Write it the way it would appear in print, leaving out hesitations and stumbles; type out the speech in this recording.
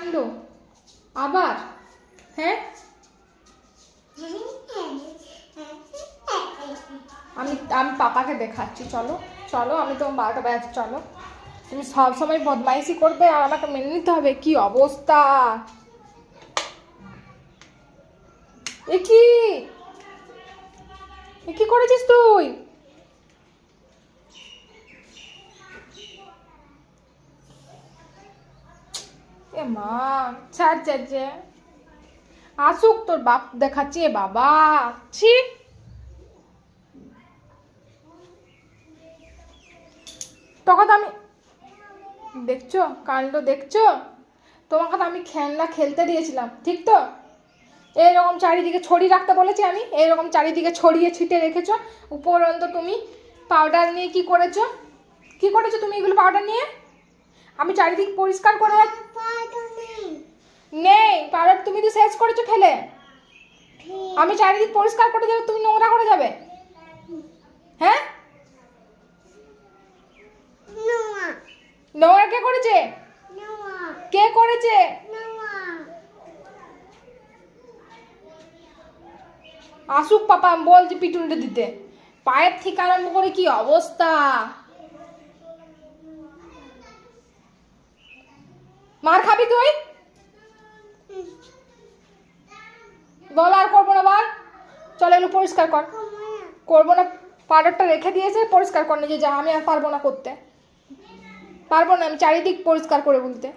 কাণ্ড আবার। হ্যাঁ আমি আমি পাপাকে দেখাচ্ছি, চলো চলো, আমি তোমার 12টা বাজে, চলো। তুমি সব সময় বদমাইশি করবে আর আমাকে মেনে নিতে হবে। কি অবস্থা! এ কি করেছিস তুই? এ মা, ছাড় ছাড় যে আসুক, তোর বাপ দেখাচ্ছি। এ বাবা, ছি। তখন আমি দেখছো কাণ্ড, দেখছো? তোমাকে তো আমি খেলনা খেলতে দিয়েছিলাম, ঠিক তো? এইরকম চারিদিকে ছড়িয়ে রাখতে বলেছি আমি, এইরকম চারিদিকে ছড়িয়ে ছিটে রেখেছো। উপরন্ত তুমি পাউডার নিয়ে কি করেছো? কি করেছো তুমি এগুলো পাউডার নিয়ে? আমি চারিদিক পরিষ্কার করে নেই পাউডার, তুমি তো শেষ করেছো খেলে। আমি চারিদিক পরিষ্কার করে যাবে, তুমি নোংরা করে যাবে? হ্যাঁ, নোংরা কে করেছে? কে করেছে? আসুক পাপা, আমি বলছি পিটুনিটা দিতে। পায়ের থেকে আরম্ভ করে কি অবস্থা! মার খাবি তুই? বল আর করবো না, বল। চল এগুলো পরিষ্কার কর। করবো না, পাউডারটা রেখে দিয়েছে, পরিষ্কার কর নিজে যা। আমি আর পারবো না করতে, পারবো না আমি চারিদিক পরিষ্কার করে বলতে।